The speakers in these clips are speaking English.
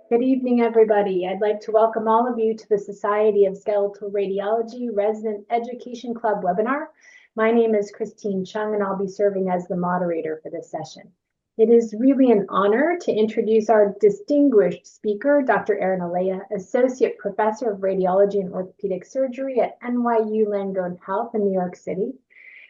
Good evening, everybody. I'd like to welcome all of you to the Society of Skeletal Radiology Resident Education Club webinar. My name is Christine Chung, and I'll be serving as the moderator for this session. It is really an honor to introduce our distinguished speaker, Dr. Erin Alaia, Associate Professor of Radiology and Orthopedic Surgery at NYU Langone Health in New York City.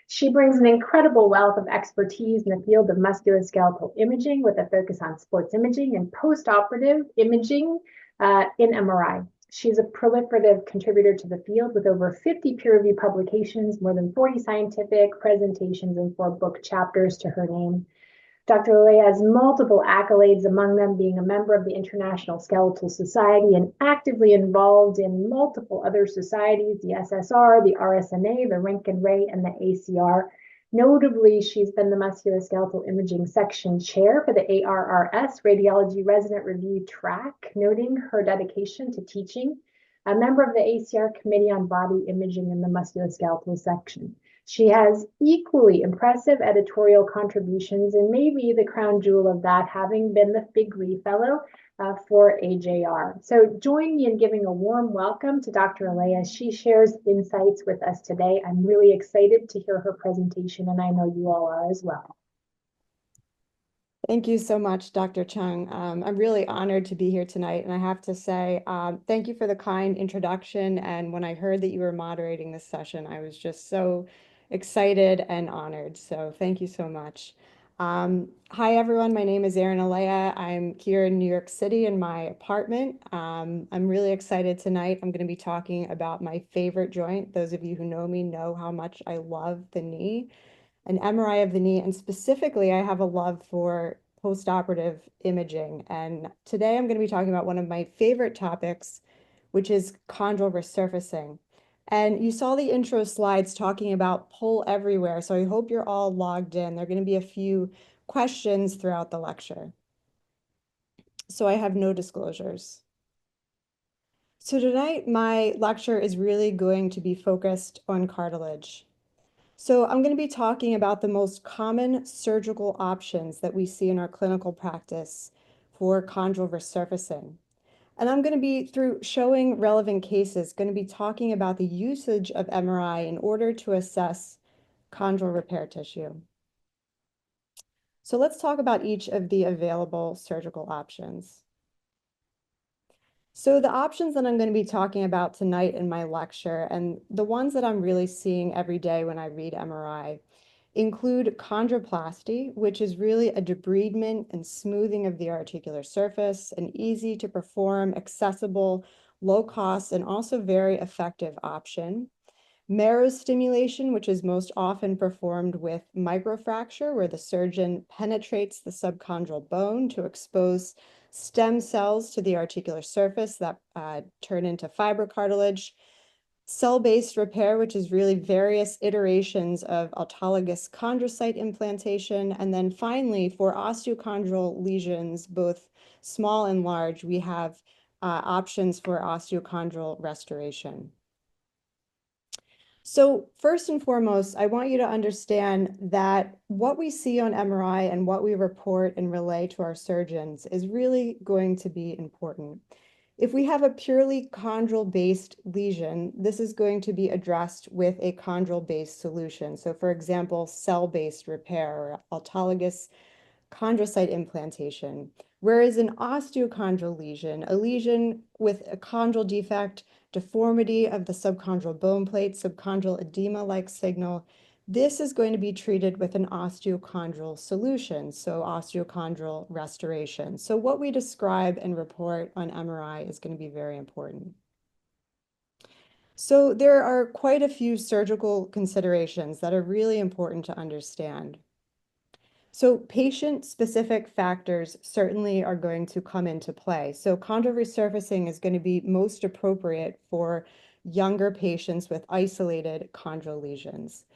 She brings an incredible wealth of expertise in the field of musculoskeletal imaging with a focus on sports imaging and post-operative imaging in MRI. She's a proliferative contributor to the field with over 50 peer-reviewed publications, more than 40 scientific presentations, and 4 book chapters to her name. Dr. Alaia has multiple accolades, among them being a member of the International Skeletal Society and actively involved in multiple other societies, the SSR, the RSNA, the Röntgen Ray, and the ACR. Notably, she's been the musculoskeletal imaging section chair for the ARRS Radiology Resident Review track, noting her dedication to teaching, a member of the ACR Committee on Body Imaging in the musculoskeletal section. She has equally impressive editorial contributions and maybe the crown jewel of that having been the Figri Fellow for AJR. So join me in giving a warm welcome to Dr. Alaia as she shares insights with us today. I'm really excited to hear her presentation, and I know you all are as well. Thank you so much, Dr. Chung. I'm really honored to be here tonight, and I have to say thank you for the kind introduction. And when I heard that you were moderating this session, I was just so excited and honored. So thank you so much. Hi, everyone. My name is Erin Alaia. I'm here in New York City in my apartment. I'm really excited tonight. I'm going to be talking about my favorite joint. Those of you who know me know how much I love the knee, an MRI of the knee, and specifically, I have a love for postoperative imaging. And today I'm going to be talking about one of my favorite topics, which is chondral resurfacing. And you saw the intro slides talking about pull everywhere, so I hope you're all logged in. There are going to be a few questions throughout the lecture. So I have no disclosures. So tonight, my lecture is really going to be focused on cartilage. So I'm going to be talking about the most common surgical options that we see in our clinical practice for chondral resurfacing. And I'm going to be, through showing relevant cases, going to be talking about the usage of MRI in order to assess chondral repair tissue. So let's talk about each of the available surgical options. So the options that I'm going to be talking about tonight in my lecture, and the ones that I'm really seeing every day when I read MRI, include chondroplasty, which is really a debridement and smoothing of the articular surface, an easy to perform, accessible, low cost, and also very effective option. Marrow stimulation, which is most often performed with microfracture, where the surgeon penetrates the subchondral bone to expose stem cells to the articular surface that turn into fibrocartilage. Cell-based repair, which is really various iterations of autologous chondrocyte implantation. And then finally, for osteochondral lesions, both small and large, we have options for osteochondral restoration. So first and foremost, I want you to understand that what we see on MRI and what we report and relay to our surgeons is really going to be important. If we have a purely chondral-based lesion, this is going to be addressed with a chondral-based solution. So for example, cell-based repair or autologous chondrocyte implantation. Whereas an osteochondral lesion, a lesion with a chondral defect, deformity of the subchondral bone plate, subchondral edema-like signal, this is going to be treated with an osteochondral solution, so osteochondral restoration. So what we describe and report on MRI is going to be very important. So there are quite a few surgical considerations that are really important to understand. So patient-specific factors certainly are going to come into play. So chondral resurfacing is going to be most appropriate for younger patients with isolated chondral lesions.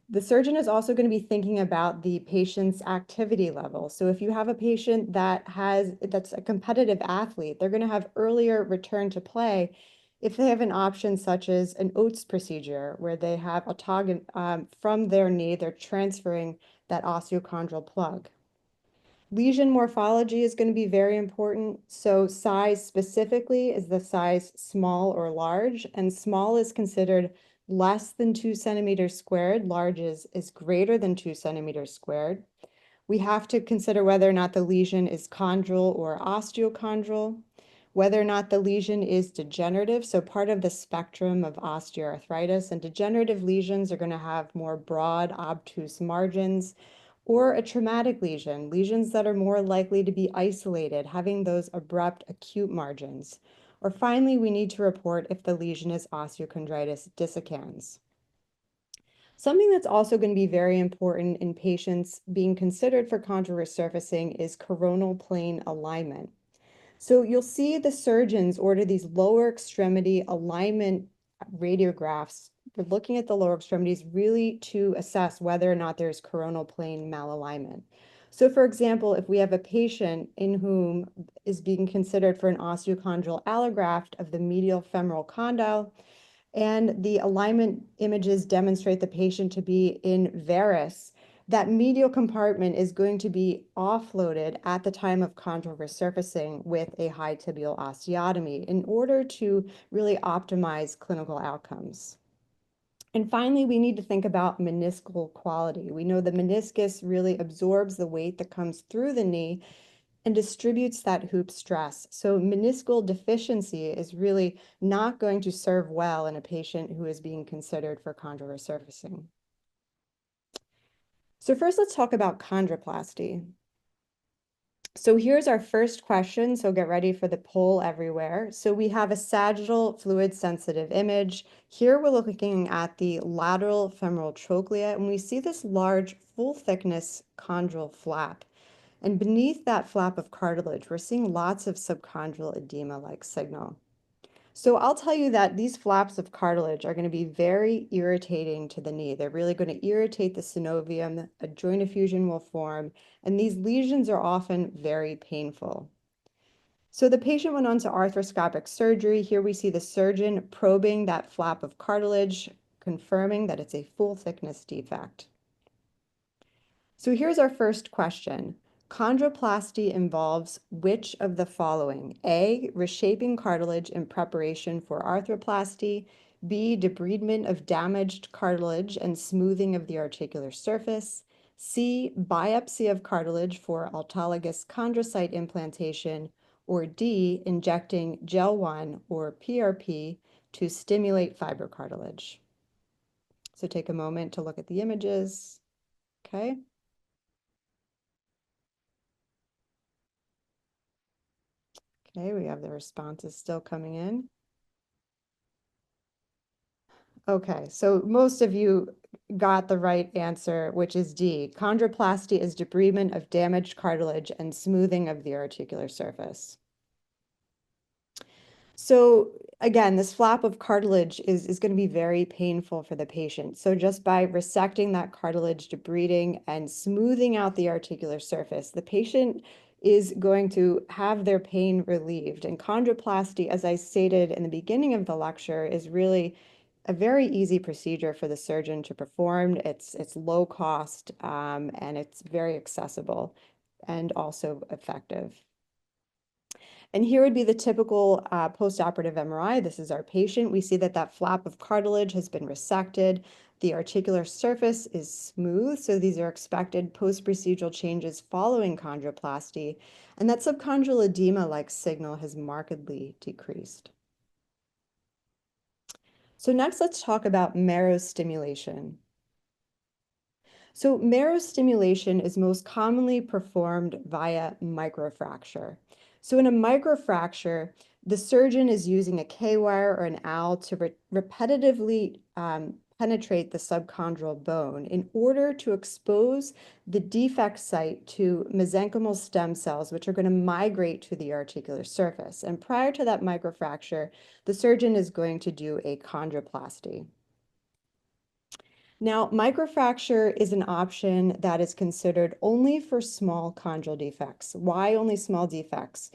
The surgeon is also going to be thinking about the patient's activity level. So if you have a patient that's a competitive athlete, they're going to have earlier return to play if they have an option such as an Oates procedure, where they have autogenous from their knee, they're transferring that osteochondral plug. Lesion morphology is going to be very important. So size specifically is the size small or large, and small is considered less than 2 centimeters squared. Large is greater than 2 centimeters squared. We have to consider whether or not the lesion is chondral or osteochondral, whether or not the lesion is degenerative, so part of the spectrum of osteoarthritis, and degenerative lesions are going to have more broad, obtuse margins, or a traumatic lesion, lesions that are more likely to be isolated, having those abrupt acute margins. Or finally, we need to report if the lesion is osteochondritis dissecans. Something that's also going to be very important in patients being considered for chondral resurfacing is coronal plane alignment. So you'll see the surgeons order these lower extremity alignment radiographs. We're looking at the lower extremities really to assess whether or not there's coronal plane malalignment. So for example, if we have a patient in whom is being considered for an osteochondral allograft of the medial femoral condyle, and the alignment images demonstrate the patient to be in varus, that medial compartment is going to be offloaded at the time of chondral resurfacing with a high tibial osteotomy in order to really optimize clinical outcomes. And finally, we need to think about meniscal quality. We know the meniscus really absorbs the weight that comes through the knee and distributes that hoop stress. So meniscal deficiency is really not going to serve well in a patient who is being considered for chondral resurfacing. So first, let's talk about chondroplasty. So here's our first question, so get ready for the poll everywhere. So we have a sagittal fluid sensitive image. Here we're looking at the lateral femoral trochlea, and we see this large full thickness chondral flap. And beneath that flap of cartilage, we're seeing lots of subchondral edema-like signal. So I'll tell you that these flaps of cartilage are going to be very irritating to the knee. They're really going to irritate the synovium, a joint effusion will form, and these lesions are often very painful. So the patient went on to arthroscopic surgery. Here we see the surgeon probing that flap of cartilage, confirming that it's a full thickness defect. So here's our first question. Chondroplasty involves which of the following? A, reshaping cartilage in preparation for arthroplasty. B, debridement of damaged cartilage and smoothing of the articular surface. C, biopsy of cartilage for autologous chondrocyte implantation. Or D, injecting gel-1 or PRP to stimulate fibrocartilage. So take a moment to look at the images. Okay. Okay, we have the responses still coming in. Okay, so most of you got the right answer, which is D. Chondroplasty is debridement of damaged cartilage and smoothing of the articular surface. So again, this flap of cartilage is going to be very painful for the patient. So just by resecting that cartilage, debriding, and smoothing out the articular surface, the patient is going to have their pain relieved. And chondroplasty, as I stated in the beginning of the lecture, is really a very easy procedure for the surgeon to perform. It's low cost and it's very accessible and also effective. And here would be the typical postoperative MRI. This is our patient. We see that that flap of cartilage has been resected. The articular surface is smooth, so these are expected post-procedural changes following chondroplasty, and that subchondral edema-like signal has markedly decreased. So next, let's talk about marrow stimulation. So marrow stimulation is most commonly performed via microfracture. So in a microfracture, the surgeon is using a K-wire or an AL to repetitively penetrate the subchondral bone in order to expose the defect site to mesenchymal stem cells, which are going to migrate to the articular surface. And prior to that microfracture, the surgeon is going to do a chondroplasty. Now, microfracture is an option that is considered only for small chondral defects. Why only small defects?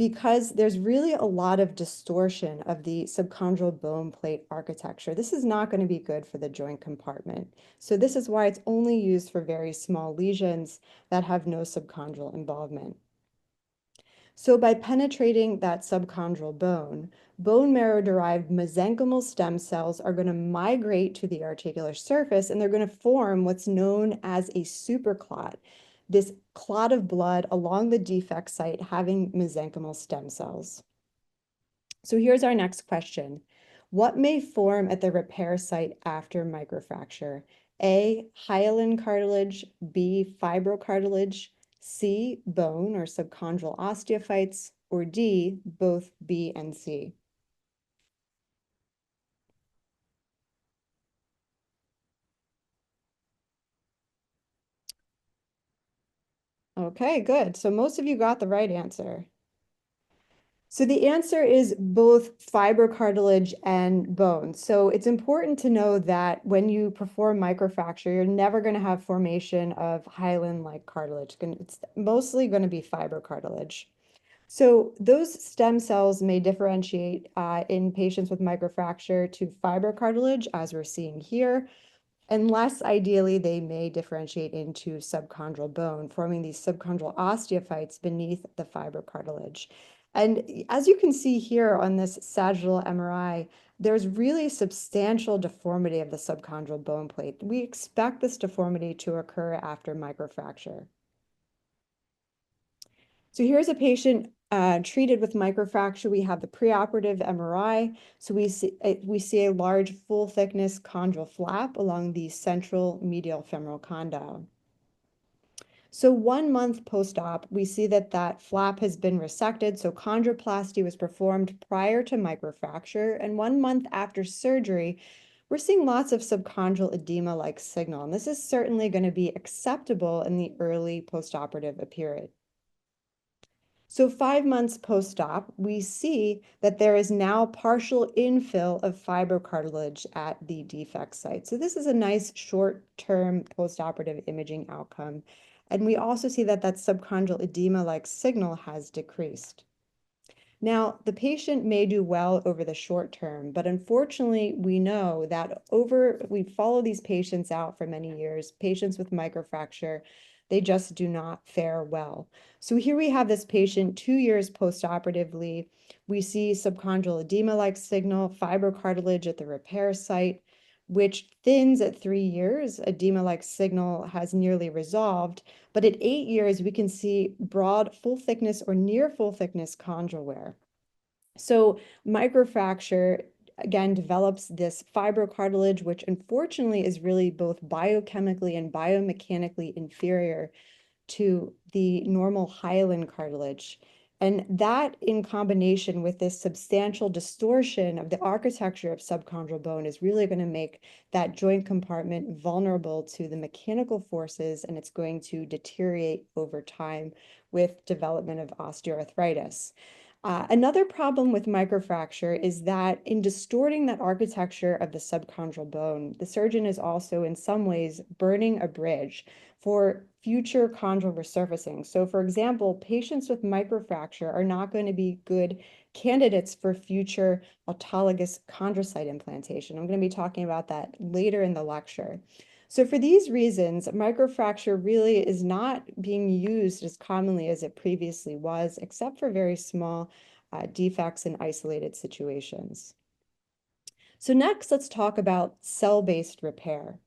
because there's really a lot of distortion of the subchondral bone plate architecture. This is not going to be good for the joint compartment. So this is why it's only used for very small lesions that have no subchondral involvement. So by penetrating that subchondral bone, bone marrow-derived mesenchymal stem cells are going to migrate to the articular surface, and they're going to form what's known as a superclot, this clot of blood along the defect site having mesenchymal stem cells. So here's our next question. What may form at the repair site after microfracture? A, hyaline cartilage, B, fibrocartilage, C, bone or subchondral osteophytes, or D, both B and C? Okay, good. So most of you got the right answer. So the answer is both fibrocartilage and bone. So it's important to know that when you perform microfracture, you're never going to have formation of hyaline-like cartilage. It's mostly going to be fibrocartilage. So those stem cells may differentiate in patients with microfracture to fibrocartilage, as we're seeing here, unless ideally they may differentiate into subchondral bone, forming these subchondral osteophytes beneath the fibrocartilage. And as you can see here on this sagittal MRI, there's really substantial deformity of the subchondral bone plate. We expect this deformity to occur after microfracture. So here's a patient treated with microfracture. We have the preoperative MRI. So we see a large full thickness chondral flap along the central medial femoral condyle. So 1 month post-op, we see that that flap has been resected. So chondroplasty was performed prior to microfracture. And 1 month after surgery, we're seeing lots of subchondral edema-like signal. And this is certainly going to be acceptable in the early postoperative period. So 5 months post-op, we see that there is now partial infill of fibrocartilage at the defect site. So this is a nice short-term postoperative imaging outcome. And we also see that that subchondral edema-like signal has decreased. Now, the patient may do well over the short term, but unfortunately, we know that we follow these patients out for many years, patients with microfracture, they just do not fare well. So here we have this patient 2 years postoperatively. We see subchondral edema-like signal, fibrocartilage at the repair site, which thins at 3 years. Edema-like signal has nearly resolved, but at 8 years, we can see broad full thickness or near full thickness chondral wear. So microfracture, again, develops this fibrocartilage, which unfortunately is really both biochemically and biomechanically inferior to the normal hyaline cartilage. And that, in combination with this substantial distortion of the architecture of subchondral bone, is really going to make that joint compartment vulnerable to the mechanical forces, and it's going to deteriorate over time with development of osteoarthritis. Another problem with microfracture is that in distorting that architecture of the subchondral bone, the surgeon is also in some ways burning a bridge for future chondral resurfacing. So for example, patients with microfracture are not going to be good candidates for future autologous chondrocyte implantation. I'm going to be talking about that later in the lecture. So for these reasons, microfracture really is not being used as commonly as it previously was, except for very small defects in isolated situations. So next, let's talk about cell-based repair.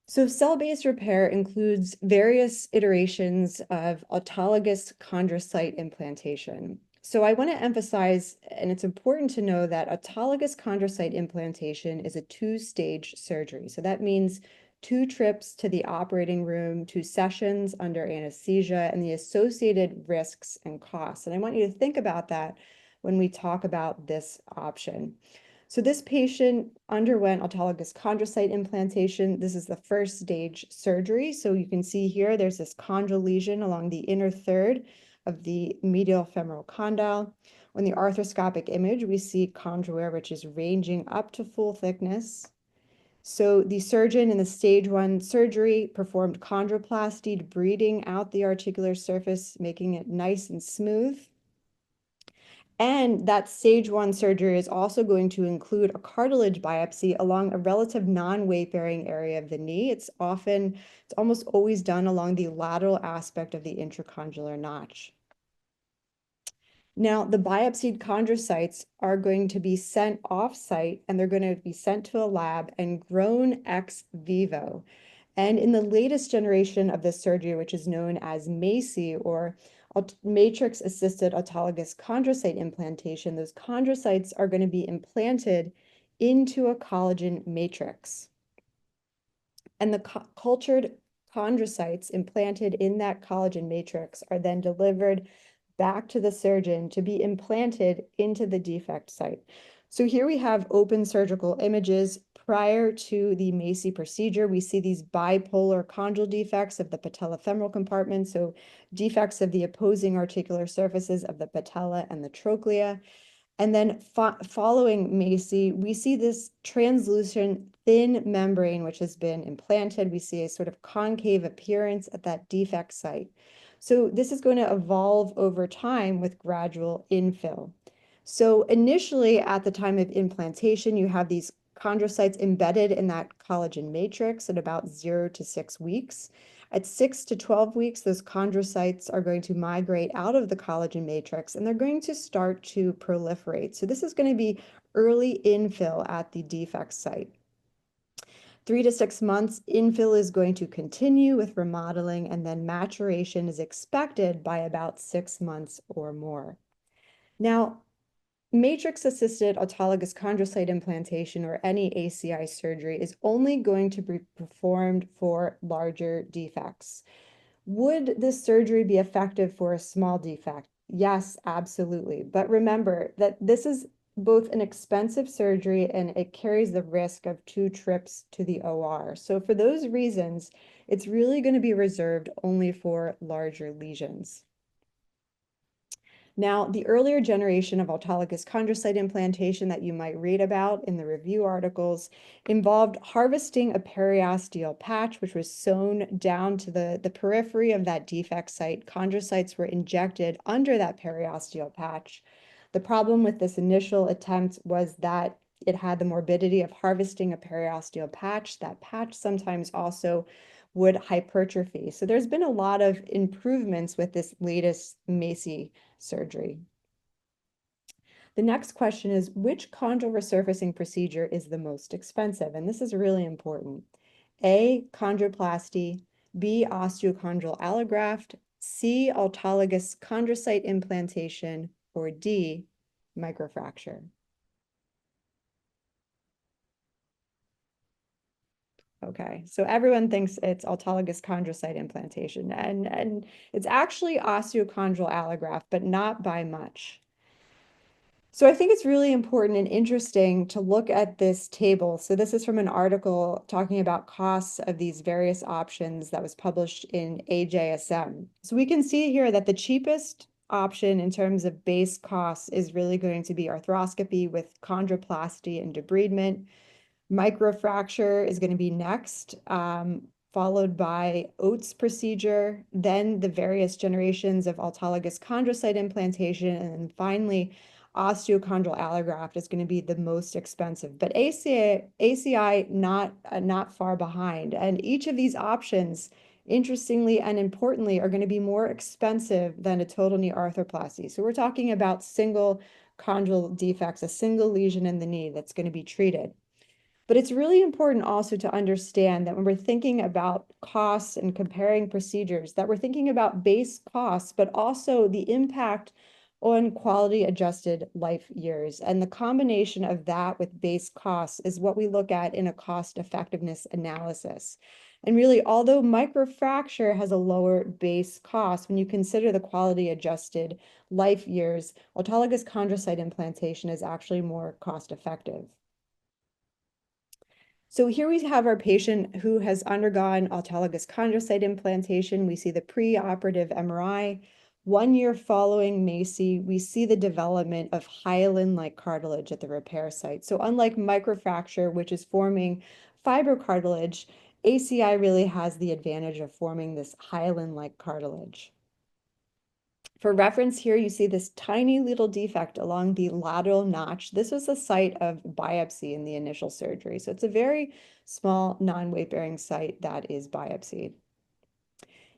So cell-based repair includes various iterations of autologous chondrocyte implantation. So I want to emphasize, and it's important to know that autologous chondrocyte implantation is a 2-stage surgery. So that means 2 trips to the operating room, 2 sessions under anesthesia, and the associated risks and costs. And I want you to think about that when we talk about this option. So this patient underwent autologous chondrocyte implantation. This is the 1st stage surgery. So you can see here, there's this chondral lesion along the inner third of the medial femoral condyle. On the arthroscopic image, we see chondral wear, which is ranging up to full thickness. So the surgeon in the stage 1 surgery performed chondroplasty, debriding out the articular surface, making it nice and smooth. And that stage 1 surgery is also going to include a cartilage biopsy along a relative non-weight-bearing area of the knee. It's almost always done along the lateral aspect of the intracondylar notch. Now, the biopsied chondrocytes are going to be sent off-site, and they're going to be sent to a lab and grown ex vivo. And in the latest generation of this surgery, which is known as MACI, or matrix-assisted autologous chondrocyte implantation, those chondrocytes are going to be implanted into a collagen matrix. And the cultured chondrocytes implanted in that collagen matrix are then delivered back to the surgeon to be implanted into the defect site. So here we have open surgical images prior to the MACI procedure. We see these bipolar chondral defects of the patellofemoral compartment, so defects of the opposing articular surfaces of the patella and the trochlea. And then following MACI, we see this translucent thin membrane which has been implanted. We see a sort of concave appearance at that defect site. So this is going to evolve over time with gradual infill. So initially, at the time of implantation, you have these chondrocytes embedded in that collagen matrix at about 0 to 6 weeks. At 6 to 12 weeks, those chondrocytes are going to migrate out of the collagen matrix, and they're going to start to proliferate. So this is going to be early infill at the defect site. 3 to 6 months, infill is going to continue with remodeling, and then maturation is expected by about 6 months or more. Now, matrix-assisted autologous chondrocyte implantation, or any ACI surgery, is only going to be performed for larger defects. Would this surgery be effective for a small defect? Yes, absolutely. But remember that this is both an expensive surgery and it carries the risk of 2 trips to the OR. So for those reasons, it's really going to be reserved only for larger lesions. Now, the earlier generation of autologous chondrocyte implantation that you might read about in the review articles involved harvesting a periosteal patch, which was sewn down to the periphery of that defect site. Chondrocytes were injected under that periosteal patch. The problem with this initial attempt was that it had the morbidity of harvesting a periosteal patch. That patch sometimes also would hypertrophy. So there's been a lot of improvements with this latest MACI surgery. The next question is, which chondral resurfacing procedure is the most expensive? And this is really important. A, chondroplasty, B, osteochondral allograft, C, autologous chondrocyte implantation, or D, microfracture. Okay, so everyone thinks it's autologous chondrocyte implantation, and it's actually osteochondral allograft, but not by much. So I think it's really important and interesting to look at this table. So this is from an article talking about costs of these various options that was published in AJSM. So we can see here that the cheapest option in terms of base costs is really going to be arthroscopy with chondroplasty and debridement. Microfracture is going to be next, followed by Oates procedure, then the various generations of autologous chondrocyte implantation, and then finally osteochondral allograft is going to be the most expensive. But ACI not far behind. And each of these options, interestingly and importantly, are going to be more expensive than a total knee arthroplasty. So we're talking about single chondral defects, a single lesion in the knee that's going to be treated. But it's really important also to understand that when we're thinking about costs and comparing procedures, that we're thinking about base costs, but also the impact on quality adjusted life years. And the combination of that with base costs is what we look at in a cost effectiveness analysis. And really, although microfracture has a lower base cost, when you consider the quality adjusted life years, autologous chondrocyte implantation is actually more cost effective. So here we have our patient who has undergone autologous chondrocyte implantation. We see the preoperative MRI. 1 year following MACI, we see the development of hyaline-like cartilage at the repair site. So unlike microfracture, which is forming fibrocartilage, ACI really has the advantage of forming this hyaline-like cartilage. For reference here, you see this tiny little defect along the lateral notch. This was the site of biopsy in the initial surgery. So it's a very small non-weight-bearing site that is biopsied.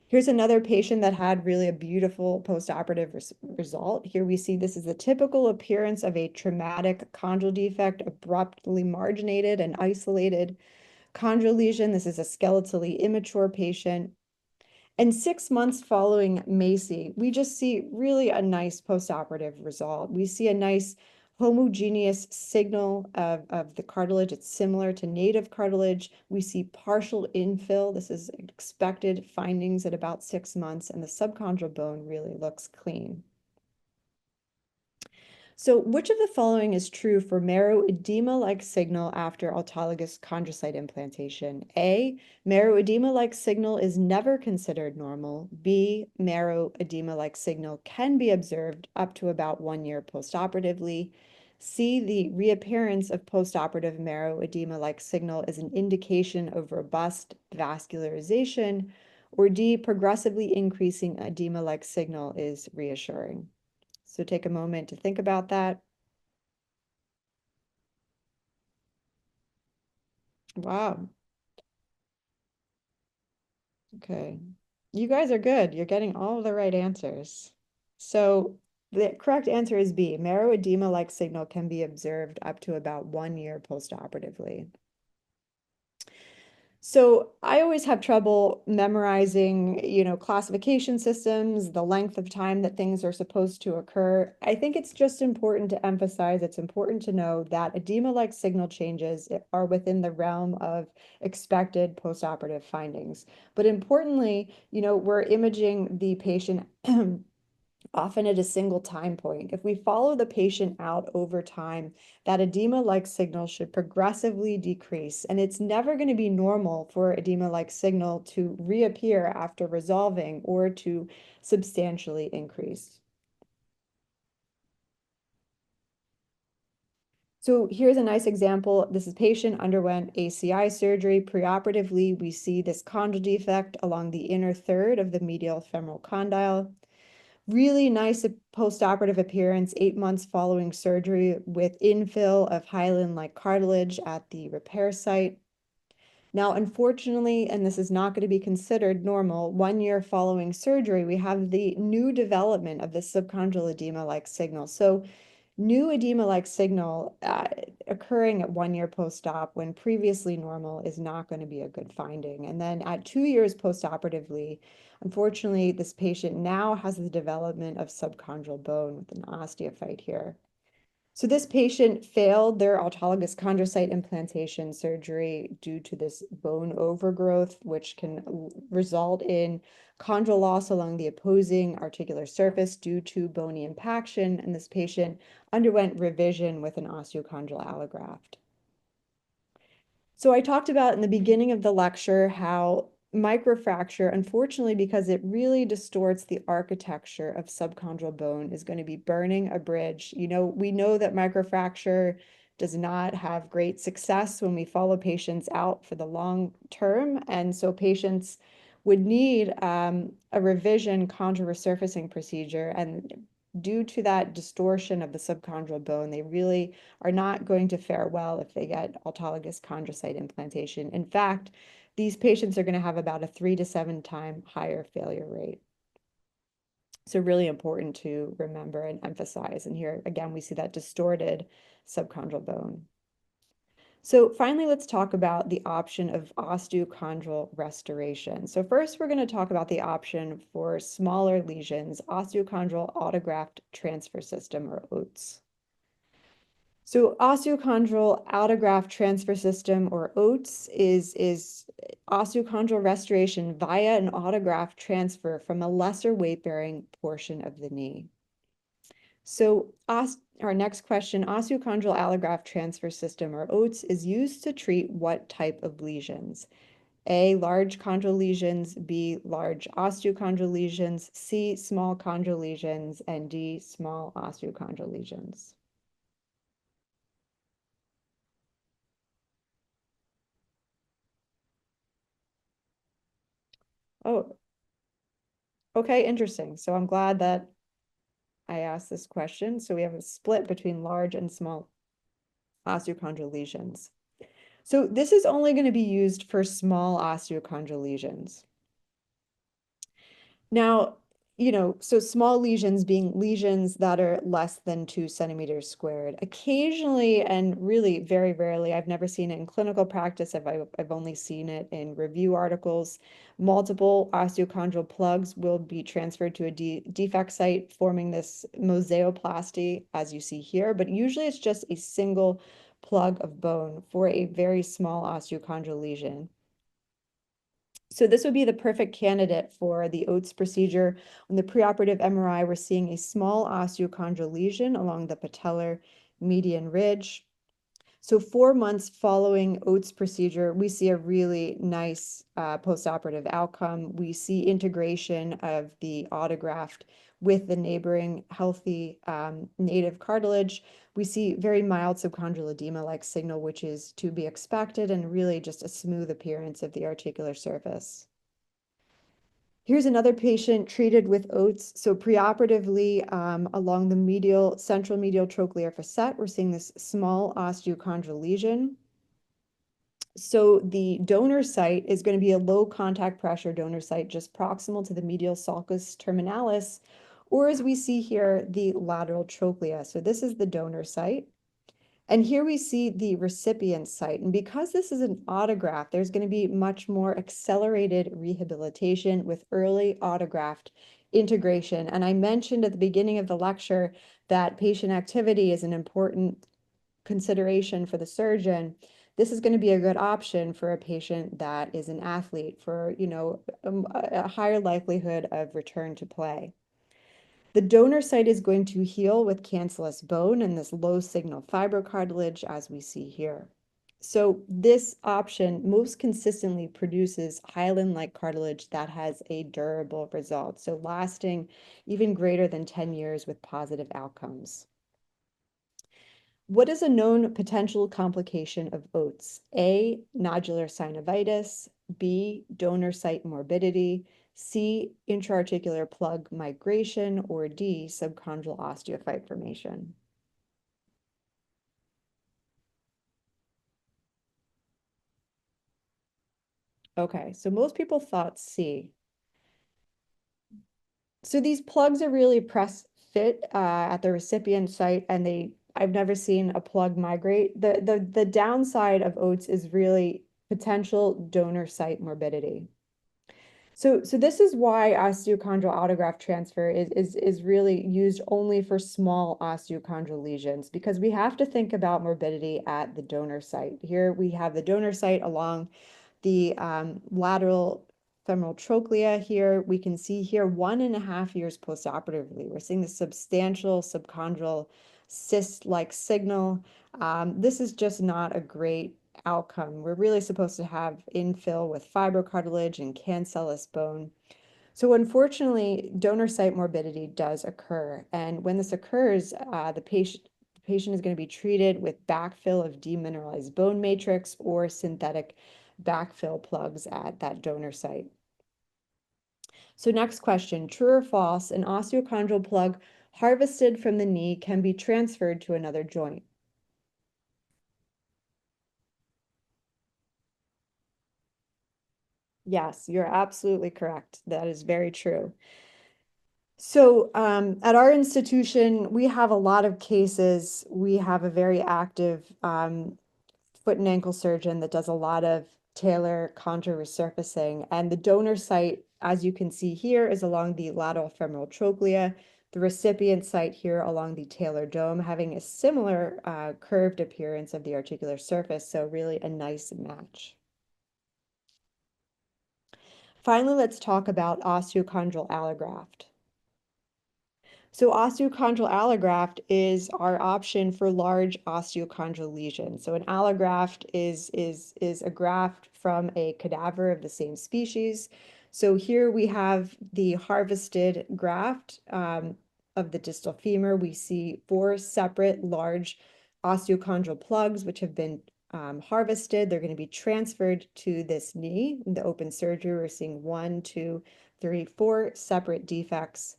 Here's another patient that had really a beautiful postoperative result. Here we see this is the typical appearance of a traumatic chondral defect, abruptly marginated and isolated chondral lesion. This is a skeletally immature patient. And 6 months following MACI, we just see really a nice postoperative result. We see a nice homogeneous signal of the cartilage. It's similar to native cartilage. We see partial infill. This is expected findings at about 6 months, and the subchondral bone really looks clean. So which of the following is true for marrow edema-like signal after autologous chondrocyte implantation? A, marrow edema-like signal is never considered normal. B, marrow edema-like signal can be observed up to about 1 year postoperatively. C, the reappearance of postoperative marrow edema-like signal is an indication of robust vascularization. Or D, progressively increasing edema-like signal is reassuring. So take a moment to think about that. Wow. Okay. You guys are good. You're getting all the right answers. So the correct answer is B. Marrow edema-like signal can be observed up to about 1 year postoperatively. So I always have trouble memorizing, classification systems, the length of time that things are supposed to occur. I think it's just important to emphasize, it's important to know that edema-like signal changes are within the realm of expected postoperative findings. But importantly, we're imaging the patient often at a single time point. If we follow the patient out over time, that edema-like signal should progressively decrease, and it's never going to be normal for edema-like signal to reappear after resolving or to substantially increase. So here's a nice example. This is patient underwent ACI surgery. Preoperatively, we see this chondral defect along the inner third of the medial femoral condyle. Really nice postoperative appearance 8 months following surgery with infill of hyaline-like cartilage at the repair site. Now, unfortunately, and this is not going to be considered normal, 1 year following surgery, we have the new development of the subchondral edema-like signal. So new edema-like signal occurring at 1 year post-op when previously normal is not going to be a good finding. And then at 2 years postoperatively, unfortunately, this patient now has the development of subchondral bone with an osteophyte here. So this patient failed their autologous chondrocyte implantation surgery due to this bone overgrowth, which can result in chondral loss along the opposing articular surface due to bony impaction, and this patient underwent revision with an osteochondral allograft. So I talked about in the beginning of the lecture how microfracture, unfortunately, because it really distorts the architecture of subchondral bone, is going to be burning a bridge. We know that microfracture does not have great success when we follow patients out for the long term. And so patients would need a revision chondral resurfacing procedure. And due to that distortion of the subchondral bone, they really are not going to fare well if they get autologous chondrocyte implantation. In fact, these patients are going to have about a 3 to 7 time higher failure rate. So really important to remember and emphasize. And here, again, we see that distorted subchondral bone. So finally, let's talk about the option of osteochondral restoration. So first, we're going to talk about the option for smaller lesions, osteochondral autograft transfer system, or OATS. So osteochondral allograft transfer system, or OATS, is osteochondral restoration via an autograft transfer from a lesser weight-bearing portion of the knee. So our next question, osteochondral allograft transfer system, or OATS, is used to treat what type of lesions? A, large chondral lesions, B, large osteochondral lesions, C, small chondral lesions, and D, small osteochondral lesions. Oh, okay, interesting. So I'm glad that I asked this question. So we have a split between large and small osteochondral lesions. So this is only going to be used for small osteochondral lesions. Now, so small lesions being lesions that are less than 2 centimeters squared. Occasionally, and really very rarely, I've never seen it in clinical practice. I've only seen it in review articles. Multiple osteochondral plugs will be transferred to a defect site, forming this mosaeoplasty, as you see here. But usually it's just a single plug of bone for a very small osteochondral lesion. So this would be the perfect candidate for the Oates procedure. On the preoperative MRI, we're seeing a small osteochondral lesion along the patellar median ridge. So 4 months following Oates procedure, we see a really nice postoperative outcome. We see integration of the autograft with the neighboring healthy native cartilage. We see very mild subchondral edema-like signal, which is to be expected, and really just a smooth appearance of the articular surface. Here's another patient treated with Oates. So preoperatively, along the central medial trochlear facet, we're seeing this small osteochondral lesion. So the donor site is going to be a low contact pressure donor site just proximal to the medial sulcus terminalis, or as we see here, the lateral trochlea. So this is the donor site. And here we see the recipient site. And because this is an autograft, there's going to be much more accelerated rehabilitation with early autograft integration. And I mentioned at the beginning of the lecture that patient activity is an important consideration for the surgeon. This is going to be a good option for a patient that is an athlete for, a higher likelihood of return to play. The donor site is going to heal with cancellous bone and this low signal fibrocartilage, as we see here. So this option most consistently produces hyaline-like cartilage that has a durable result, so lasting even greater than 10 years with positive outcomes. What is a known potential complication of Oates? A, nodular synovitis, B, donor site morbidity, C, intraarticular plug migration, or D, subchondral osteophyte formation. Okay, so most people thought C. So these plugs are really press fit at the recipient site, and I've never seen a plug migrate. The downside of Oates is really potential donor site morbidity. So this is why osteochondral autograft transfer is really used only for small osteochondral lesions, because we have to think about morbidity at the donor site. Here we have the donor site along the lateral femoral trochlea. Here we can see here 1.5 years postoperatively, we're seeing the substantial subchondral cyst-like signal. This is just not a great outcome. We're really supposed to have infill with fibrocartilage and cancellous bone. So unfortunately, donor site morbidity does occur. And when this occurs, the patient is going to be treated with backfill of demineralized bone matrix or synthetic backfill plugs at that donor site. So next question, true or false, an osteochondral plug harvested from the knee can be transferred to another joint? Yes, you're absolutely correct. That is very true. So at our institution, we have a lot of cases. We have a very active foot and ankle surgeon that does a lot of talar chondral resurfacing. And the donor site, as you can see here, is along the lateral femoral trochlea. The recipient site here along the talar dome, having a similar curved appearance of the articular surface. So really a nice match. Finally, let's talk about osteochondral allograft. So osteochondral allograft is our option for large osteochondral lesions. So an allograft is a graft from a cadaver of the same species. So here we have the harvested graft of the distal femur. We see 4 separate large osteochondral plugs, which have been harvested. They're going to be transferred to this knee. In the open surgery, we're seeing 1, 2, 3, 4 separate defects.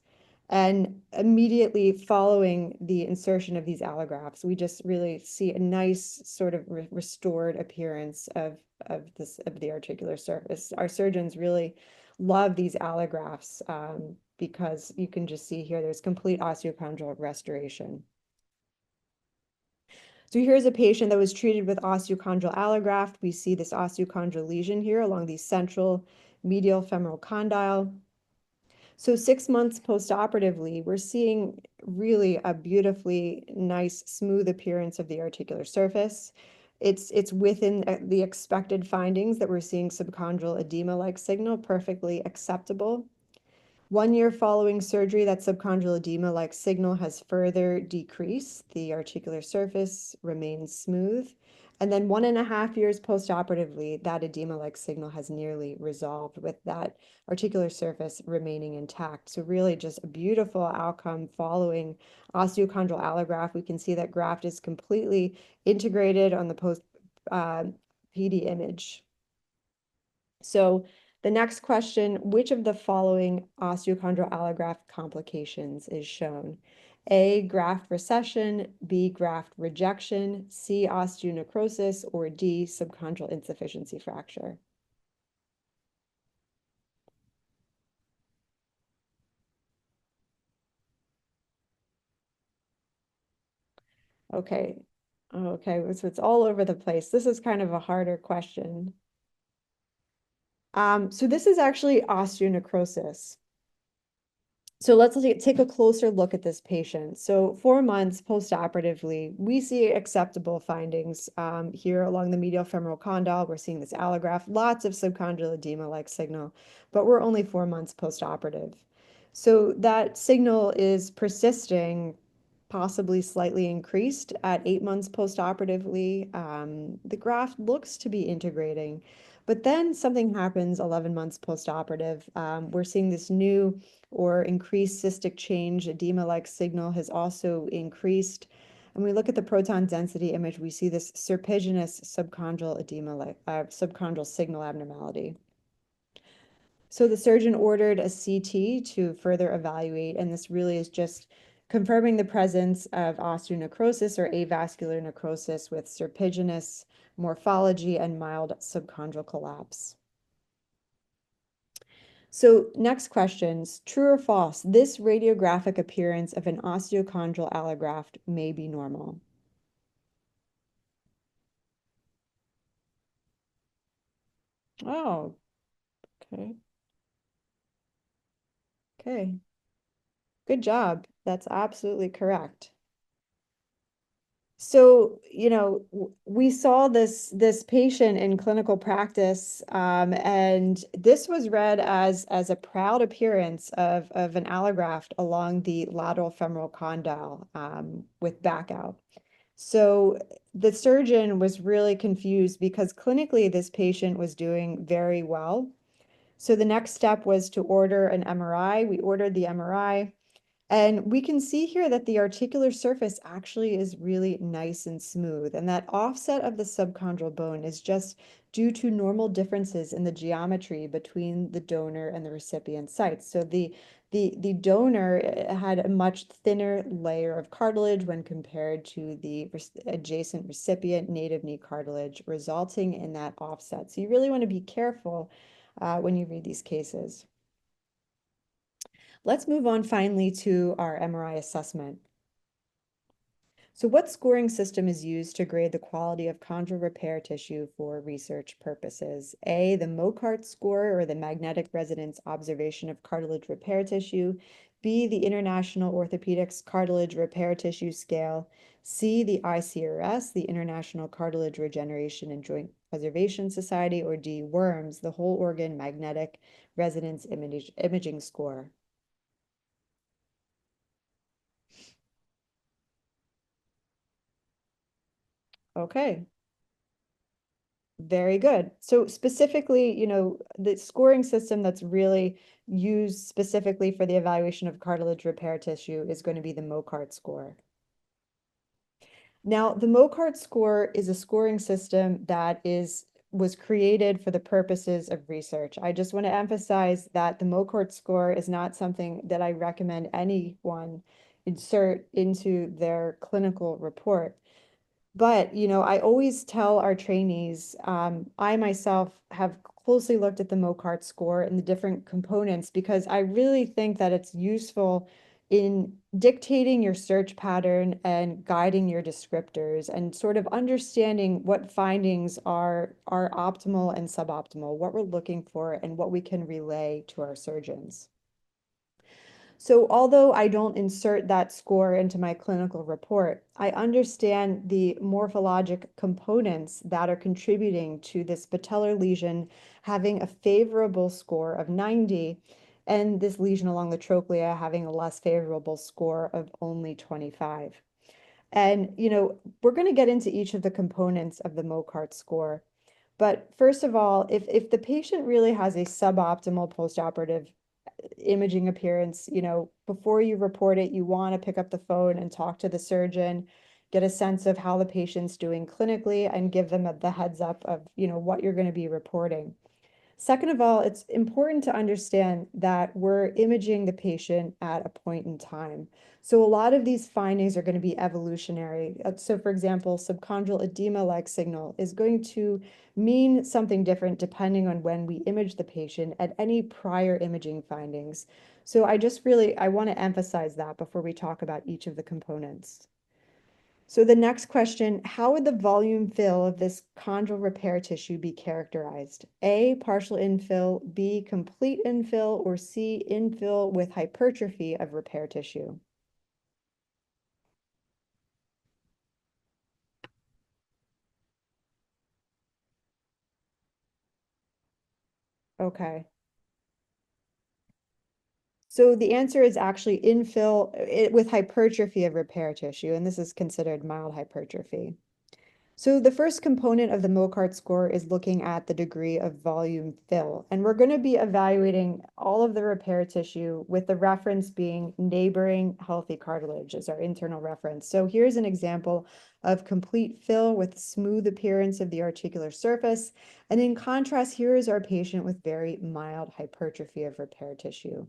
And immediately following the insertion of these allografts, we just really see a nice sort of restored appearance of the articular surface. Our surgeons really love these allografts because you can just see here there's complete osteochondral restoration. So here's a patient that was treated with osteochondral allograft. We see this osteochondral lesion here along the central medial femoral condyle. So 6 months post-operatively, we're seeing really a beautifully nice, smooth appearance of the articular surface. It's within the expected findings that we're seeing subchondral edema-like signal, perfectly acceptable. 1 year following surgery, that subchondral edema-like signal has further decreased. The articular surface remains smooth. And then 1.5 years post-operatively, that edema-like signal has nearly resolved with that articular surface remaining intact. So really just a beautiful outcome following osteochondral allograft. We can see that graft is completely integrated on the post-PD image. So the next question, which of the following osteochondral allograft complications is shown? A, graft recession, B, graft rejection, C, osteonecrosis, or D, subchondral insufficiency fracture? Okay, okay, so it's all over the place. This is kind of a harder question. So this is actually osteonecrosis. So let's take a closer look at this patient. So 4 months post-operatively, we see acceptable findings here along the medial femoral condyle. We're seeing this allograft, lots of subchondral edema-like signal, but we're only 4 months post-operative. So that signal is persisting, possibly slightly increased at 8 months post-operatively. The graft looks to be integrating, but then something happens 11 months post-operative. We're seeing this new or increased cystic change, edema-like signal has also increased. And we look at the proton density image, we see this serpiginous subchondral edema, subchondral signal abnormality. So the surgeon ordered a CT to further evaluate, and this really is just confirming the presence of osteonecrosis or avascular necrosis with serpiginous morphology and mild subchondral collapse. So next questions, true or false, this radiographic appearance of an osteochondral allograft may be normal. Oh, okay. Okay. Good job. That's absolutely correct. So, we saw this patient in clinical practice, and this was read as a proud appearance of an allograft along the lateral femoral condyle with back out. So the surgeon was really confused because clinically this patient was doing very well. So the next step was to order an MRI. We ordered the MRI. And we can see here that the articular surface actually is really nice and smooth, and that offset of the subchondral bone is just due to normal differences in the geometry between the donor and the recipient sites. So the donor had a much thinner layer of cartilage when compared to the adjacent recipient native knee cartilage, resulting in that offset. So you really want to be careful when you read these cases. Let's move on finally to our MRI assessment. So what scoring system is used to grade the quality of chondral repair tissue for research purposes? A, the Mokart score, or the magnetic resonance observation of cartilage repair tissue. B, the International Orthopedics Cartilage Repair Tissue Scale. C, the ICRS, the International Cartilage Regeneration and Joint Preservation Society. Or D, WORMS, the Whole Organ Magnetic Resonance Imaging Score. Okay, very good. So specifically, the scoring system that's really used specifically for the evaluation of cartilage repair tissue is going to be the Mokart score. Now, the MOCART score is a scoring system that was created for the purposes of research. I just want to emphasize that the MOCART score is not something that I recommend anyone insert into their clinical report. But, I always tell our trainees, I myself have closely looked at the MOCART score and the different components because I really think that it's useful in dictating your search pattern and guiding your descriptors and sort of understanding what findings are optimal and suboptimal, what we're looking for and what we can relay to our surgeons. So although I don't insert that score into my clinical report, I understand the morphologic components that are contributing to this patellar lesion having a favorable score of 90 and this lesion along the trochlea having a less favorable score of only 25. And, we're going to get into each of the components of the MOCART score. But first of all, if the patient really has a suboptimal postoperative imaging appearance, before you report it, you want to pick up the phone and talk to the surgeon, get a sense of how the patient's doing clinically, and give them the heads up of, what you're going to be reporting. Second of all, it's important to understand that we're imaging the patient at a point in time. So a lot of these findings are going to be evolutionary. So for example, subchondral edema-like signal is going to mean something different depending on when we image the patient at any prior imaging findings. So I want to emphasize that before we talk about each of the components. So the next question, how would the volume fill of this chondral repair tissue be characterized? A, partial infill, B, complete infill, or C, infill with hypertrophy of repair tissue? Okay. So the answer is actually infill with hypertrophy of repair tissue, and this is considered mild hypertrophy. So the first component of the MOCART score is looking at the degree of volume fill, and we're going to be evaluating all of the repair tissue with the reference being neighboring healthy cartilage as our internal reference. So here's an example of complete fill with smooth appearance of the articular surface, and in contrast, here is our patient with very mild hypertrophy of repair tissue.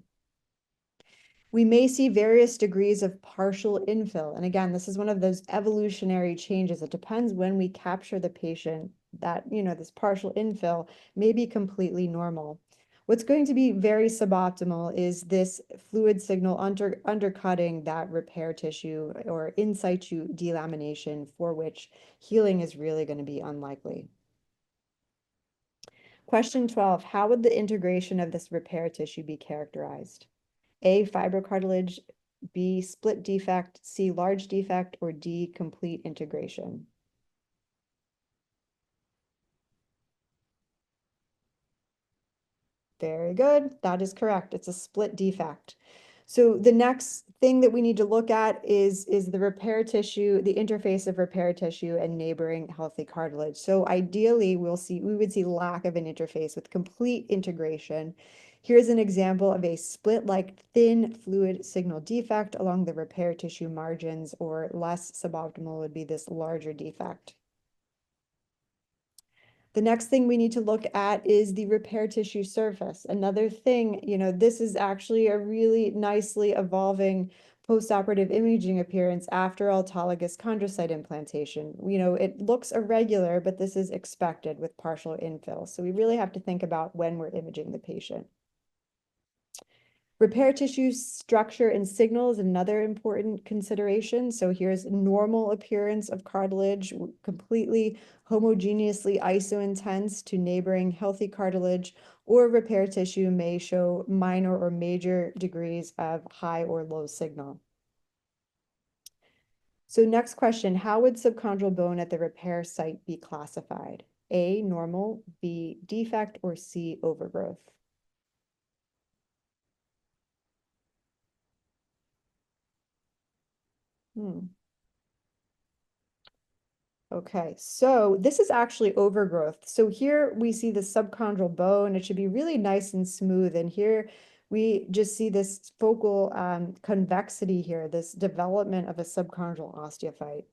We may see various degrees of partial infill. And again, this is one of those evolutionary changes. It depends when we capture the patient that, this partial infill may be completely normal. What's going to be very suboptimal is this fluid signal undercutting that repair tissue or in situ delamination for which healing is really going to be unlikely. Question 12, how would the integration of this repair tissue be characterized? A, fibrocartilage, B, split defect, C, large defect, or D, complete integration? Very good. That is correct. It's a split defect. So the next thing that we need to look at is the repair tissue, the interface of repair tissue and neighboring healthy cartilage. So ideally, we would see lack of an interface with complete integration. Here's an example of a split-like thin fluid signal defect along the repair tissue margins, or less suboptimal would be this larger defect. The next thing we need to look at is the repair tissue surface. Another thing, this is actually a really nicely evolving postoperative imaging appearance after autologous chondrocyte implantation. It looks irregular, but this is expected with partial infill. So we really have to think about when we're imaging the patient. Repair tissue structure and signal is another important consideration. So here's normal appearance of cartilage, completely homogeneously isointense to neighboring healthy cartilage, or repair tissue may show minor or major degrees of high or low signal. So next question, how would subchondral bone at the repair site be classified? A, normal, B, defect, or C, overgrowth? Okay, so this is actually overgrowth. So here we see the subchondral bone. It should be really nice and smooth. And here we just see this focal convexity here, this development of a subchondral osteophyte.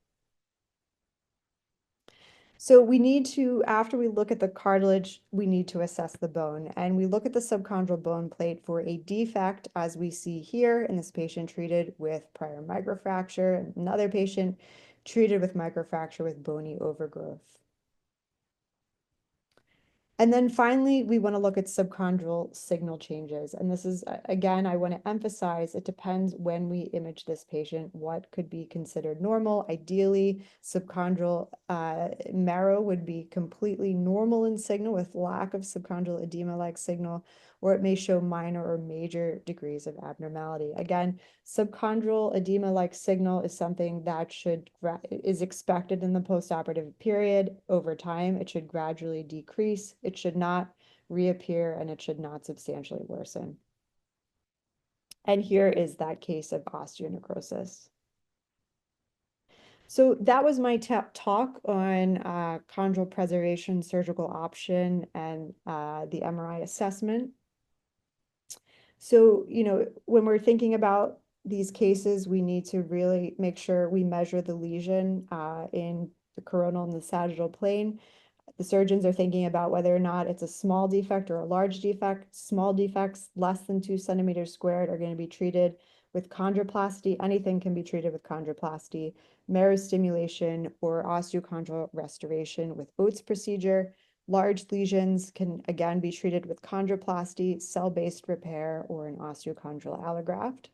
So we need to, after we look at the cartilage, we need to assess the bone. And we look at the subchondral bone plate for a defect, as we see here in this patient treated with prior microfracture, and another patient treated with microfracture with bony overgrowth. And then finally, we want to look at subchondral signal changes. And this is, again, I want to emphasize, it depends when we image this patient, what could be considered normal. Ideally, subchondral marrow would be completely normal in signal with lack of subchondral edema-like signal, or it may show minor or major degrees of abnormality. Again, subchondral edema-like signal is something that is expected in the postoperative period. Over time, it should gradually decrease. It should not reappear, and it should not substantially worsen. And here is that case of osteonecrosis. So that was my talk on chondral preservation surgical option and the MRI assessment. So, when we're thinking about these cases, we need to really make sure we measure the lesion in the coronal and the sagittal plane. The surgeons are thinking about whether or not it's a small defect or a large defect. Small defects less than 2 centimeters squared are going to be treated with chondroplasty. Anything can be treated with chondroplasty, marrow stimulation, or osteochondral restoration with Oates procedure. Large lesions can again be treated with chondroplasty, cell-based repair, or an osteochondral allograft.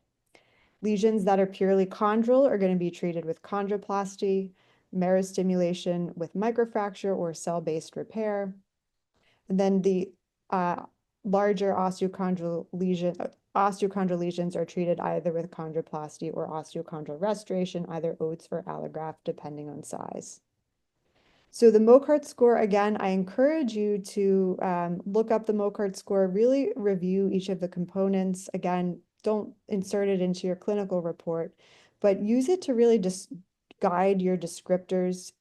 Lesions that are purely chondral are going to be treated with chondroplasty, marrow stimulation with microfracture or cell-based repair. And then the larger osteochondral lesions are treated either with chondroplasty or osteochondral restoration, either Oates or allograft, depending on size. So the Mokart score, again, I encourage you to look up the Mokart score, really review each of the components. Again, don't insert it into your clinical report, but use it to really just guide your descriptors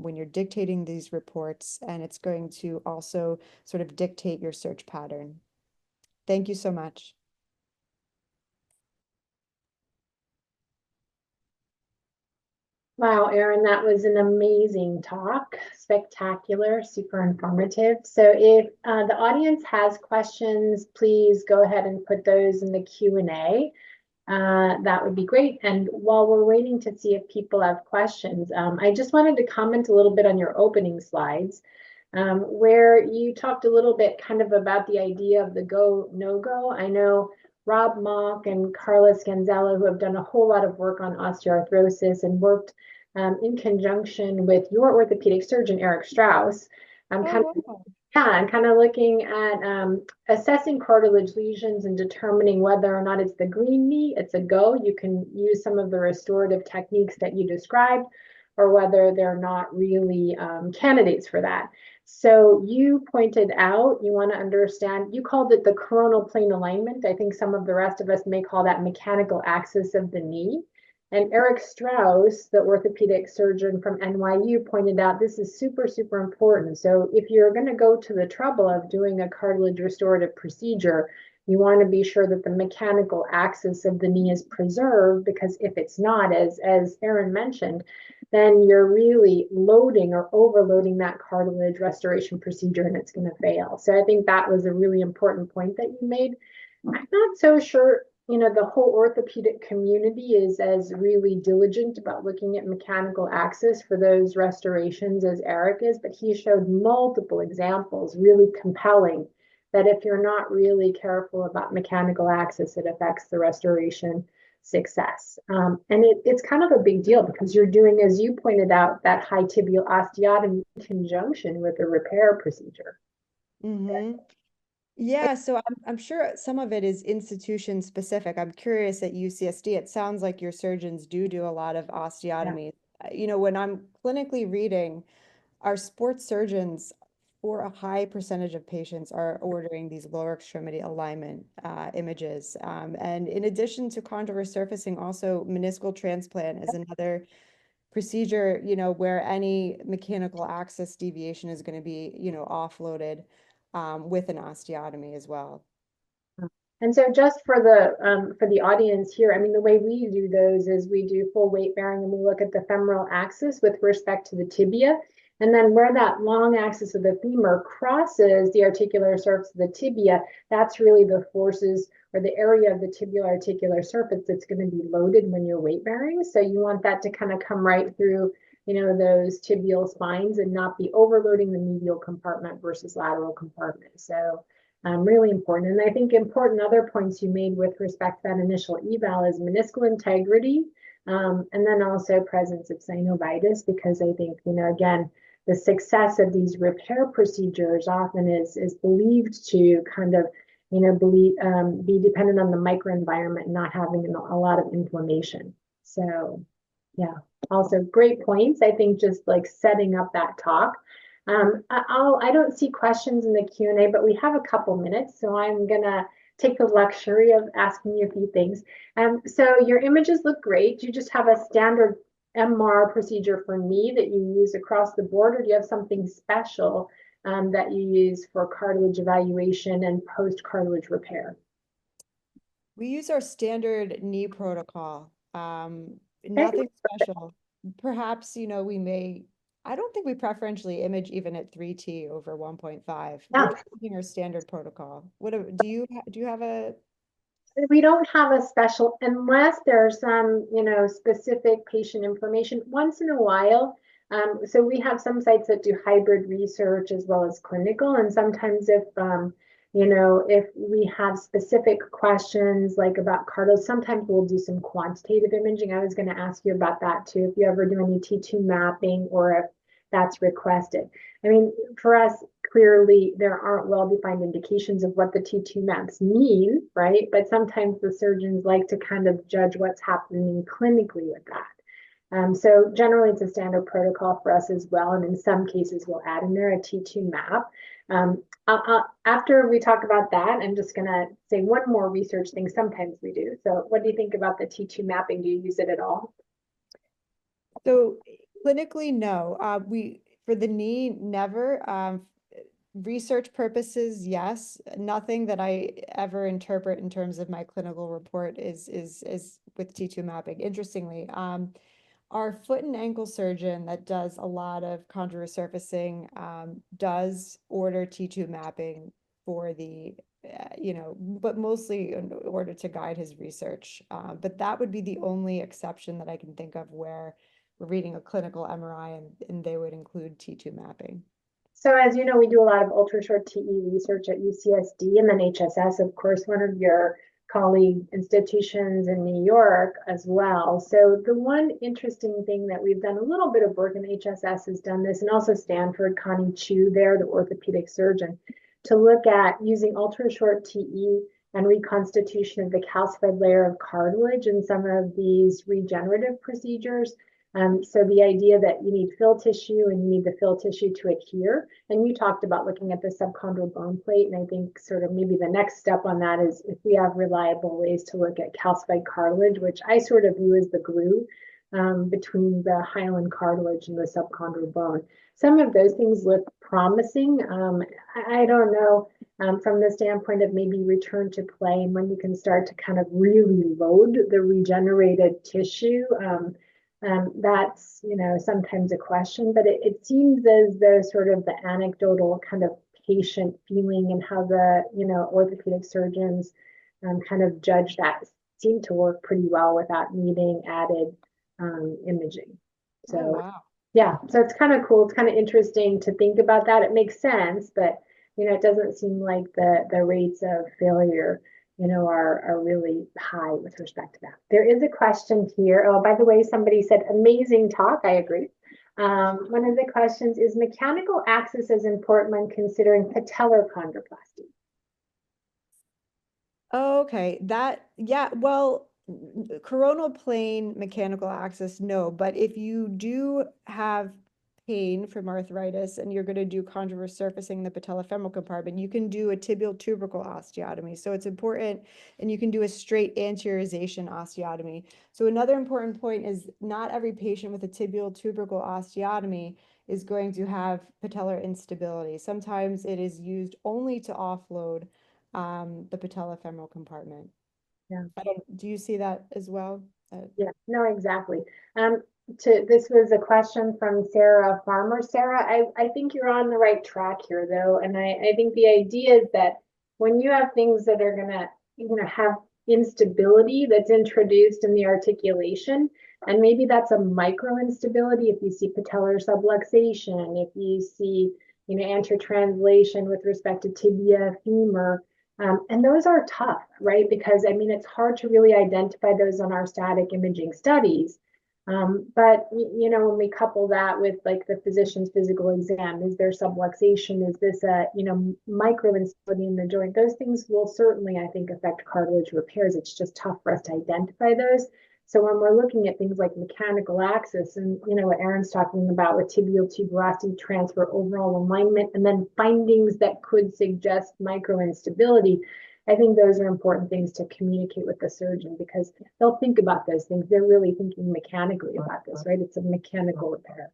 when you're dictating these reports, and it's going to also sort of dictate your search pattern. Thank you so much. Wow, Erin, that was an amazing talk. Spectacular, super informative. So if the audience has questions, please go ahead and put those in the Q&A. That would be great. And while we're waiting to see if people have questions, I just wanted to comment a little bit on your opening slides, where you talked a little bit kind of about the idea of the go, no go. I know Rob Mock and Carla Scanzella, who have done a whole lot of work on osteoarthrosis and worked in conjunction with your orthopedic surgeon, Eric Strauss, Oh, yeah, and kind of looking at assessing cartilage lesions and determining whether or not it's the green meat, it's a go. You can use some of the restorative techniques that you described, or whether they're not really candidates for that. So you pointed out, you want to understand, you called it the coronal plane alignment. I think some of the rest of us may call that mechanical axis of the knee. And Eric Strauss, the orthopedic surgeon from NYU, pointed out this is super, super important. So if you're going to go to the trouble of doing a cartilage restorative procedure, you want to be sure that the mechanical axis of the knee is preserved, because if it's not, as Erin mentioned, then you're really loading or overloading that cartilage restoration procedure and it's going to fail. So I think that was a really important point that you made. I'm not so sure, the whole orthopedic community is as really diligent about looking at mechanical axis for those restorations as Eric is, but he showed multiple examples, really compelling, that if you're not really careful about mechanical axis, it affects the restoration success. And it's kind of a big deal because you're doing, as you pointed out, that high tibial osteotomy in conjunction with a repair procedure. mm-hmm. Yeah, so I'm sure some of it is institution specific. I'm curious at UCSD, it sounds like your surgeons do a lot of Yeah. osteotomy. When I'm clinically reading, our sports surgeons, for a high percentage of patients, are ordering these lower extremity alignment images. And in addition to chondral resurfacing, also meniscal transplant is another procedure, where any mechanical axis deviation is going to be, offloaded with an osteotomy as well. And so just for the audience here, I mean, the way we do those is we do full weight bearing and we look at the femoral axis with respect to the tibia. And then where that long axis of the femur crosses the articular surface of the tibia, that's really the forces or the area of the tibial articular surface that's going to be loaded when you're weight bearing. So you want that to kind of come right through, those tibial spines and not be overloading the medial compartment versus lateral compartment. So really important. And I think important other points you made with respect to that initial eval is meniscal integrity, and then also presence of synovitis, because I think, again, the success of these repair procedures often is believed to kind of, be dependent on the microenvironment and not having a lot of inflammation. So yeah, also great points. I think just like setting up that talk. I don't see questions in the Q&A, but we have a couple minutes, so I'm gonna take the luxury of asking you a few things. So your images look great. Do you just have a standard MR procedure for knee that you use across the board, or do you have something special that you use for cartilage evaluation and post-cartilage repair? We use our standard knee protocol. Okay. Nothing special. Perhaps, I don't think we preferentially image even at 3T over 1.5. We're Yeah. just using our standard protocol. Do you have a We don't have a special unless there's some, specific patient information once in a while. So we have some sites that do hybrid research as well as clinical. And sometimes if we have specific questions like about cartilage, sometimes we'll do some quantitative imaging. I was going to ask you about that too, if you ever do any T2 mapping or if that's requested. I mean, for us, clearly there aren't well-defined indications of what the T2 maps mean, right? But sometimes the surgeons like to kind of judge what's happening clinically with that. So generally it's a standard protocol for us as well. And in some cases we'll add in there a T2 map. After we talk about that, I'm just gonna say one more research thing sometimes we do. So what do you think about the T2 mapping? Do you use it at all? So clinically, no. For the knee, never. Research purposes, yes. Nothing that I ever interpret in terms of my clinical report is with T2 mapping. Interestingly, our foot and ankle surgeon that does a lot of chondral resurfacing does order T2 mapping for but mostly in order to guide his research. But that would be the only exception that I can think of where we're reading a clinical MRI and they would include T2 mapping. So as you know, we do a lot of ultra short TE research at UCSD and then HSS, of course, one of your colleague institutions in New York as well. So the one interesting thing that we've done a little bit of work in HSS has done this, and also Stanford, Connie Chu there, the orthopedic surgeon, to look at using ultra short TE and reconstitution of the calcified layer of cartilage in some of these regenerative procedures. So the idea that you need fill tissue and you need the fill tissue to adhere. And you talked about looking at the subchondral bone plate. And I think sort of maybe the next step on that is if we have reliable ways to look at calcified cartilage, which I sort of view as the glue between the hyaline cartilage and the subchondral bone. Some of those things look promising. I don't know from the standpoint of maybe return to play and when you can start to kind of really load the regenerated tissue. That's, sometimes a question, but it seems as though sort of the anecdotal kind of patient feeling and how the, orthopedic surgeons kind of judge that seem to work pretty well without needing added imaging. So, Oh, wow. yeah, so it's kind of cool. It's kind of interesting to think about that. It makes sense, but, it doesn't seem like the rates of failure are really high with respect to that. There is a question here. Oh, by the way, somebody said, amazing talk. I agree. One of the questions is mechanical access is important when considering patellar chondroplasty. Okay, well, coronal plane mechanical access, no, but if you do have pain from arthritis and you're going to do chondral resurfacing the patellofemoral compartment, you can do a tibial tubercle osteotomy. So it's important, and you can do a straight anteriorization osteotomy. So another important point is not every patient with a tibial tubercle osteotomy is going to have patellar instability. Sometimes it is used only to offload the patellofemoral compartment. Yeah. Do you see that as well? Yeah, no, exactly. this was a question from Sarah Farmer. Sarah, I think you're on the right track here though. And I think the idea is that when you have things that are gonna, have instability that's introduced in the articulation, and maybe that's a micro instability if you see patellar subluxation, if you see, anterior translation with respect to tibia, femur, and those are tough, right? Because I mean, it's hard to really identify those on our static imaging studies. But when we couple that with like the physician's physical exam, is there subluxation? Is this a, micro instability in the joint? Those things will certainly, I think, affect cartilage repairs. It's just tough for us to identify those. So when we're looking at things like mechanical axis and, what Erin's talking about with tibial tuberosity transfer, overall alignment, and then findings that could suggest micro instability, I think those are important things to communicate with the surgeon because they'll think about those things. They're really thinking mechanically about this, right? It's a mechanical repair.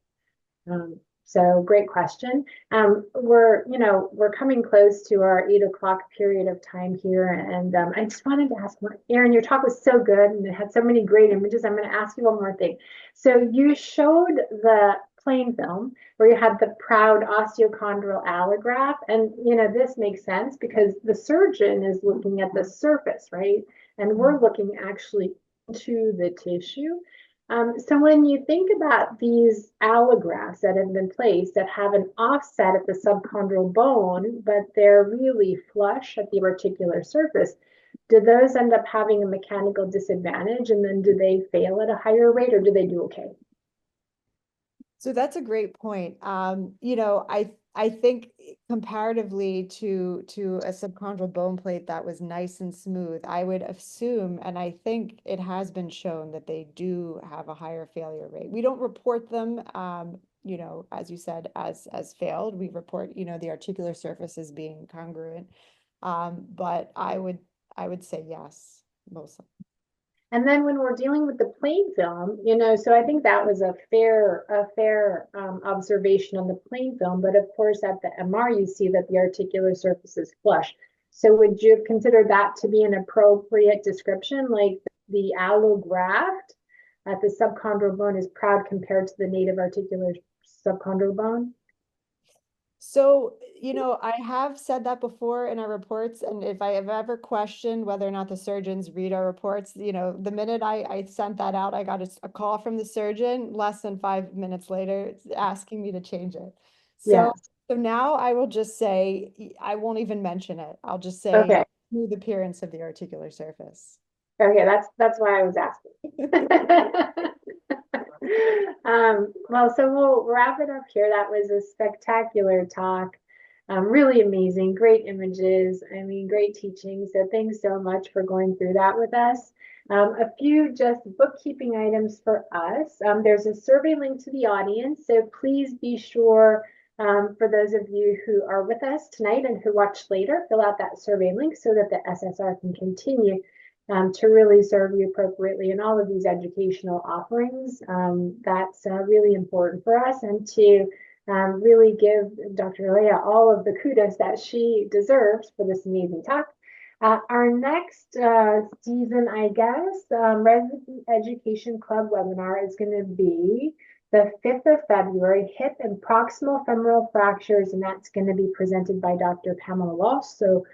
So great question. We're coming close to our 8 o'clock period of time here. And I just wanted to ask, Erin, your talk was so good and it had so many great images. I'm going to ask you one more thing. So you showed the plain film where you had the proud osteochondral allograft. And, this makes sense because the surgeon is looking at the surface, right? And we're looking actually to the tissue. So when you think about these allografts that have been placed that have an offset at the subchondral bone, but they're really flush at the articular surface, do those end up having a mechanical disadvantage? And then do they fail at a higher rate or do they do okay? So that's a great point. I think comparatively to a subchondral bone plate that was nice and smooth, I would assume, and I think it has been shown that they do have a higher failure rate. We don't report them, as you said, as failed. We report, the articular surface as being congruent. But I would say yes, mostly. And then when we're dealing with the plain film, so I think that was a fair observation on the plain film. But of course, at the MR, you see that the articular surface is flush. So would you have considered that to be an appropriate description, like the allograft at the subchondral bone is proud compared to the native articular subchondral bone? So, I have said that before in our reports, and if I have ever questioned whether or not the surgeons read our reports, the minute I sent that out, I got a call from the surgeon less than 5 minutes later asking me to change it. So, Yes. so now I will just say, I won't even mention it. I'll just say Okay. smooth appearance of the articular surface. Okay, that's why I was asking. Well, so we'll wrap it up here. That was a spectacular talk. Really amazing, great images. I mean, great teaching. So thanks so much for going through that with us. A few just bookkeeping items for us. There's a survey link to the audience, so please be sure for those of you who are with us tonight and who watch later, fill out that survey link so that the SSR can continue to really serve you appropriately in all of these educational offerings. That's really important for us and to really give Dr. Alaia all of the kudos that she deserves for this amazing talk. Our next season, I guess, Resident Education Club webinar is going to be the 5th of February, hip and proximal femoral fractures, and that's going to be presented by Dr. Pamela Walsh. So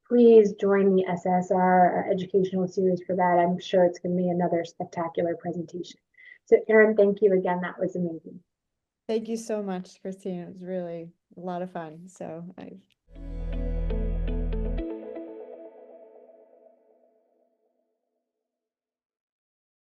please join the SSR educational series for that. I'm sure it's going to be another spectacular presentation. So Erin, thank you again. That was amazing. Thank you so much, Christine. It was really a lot of fun. So I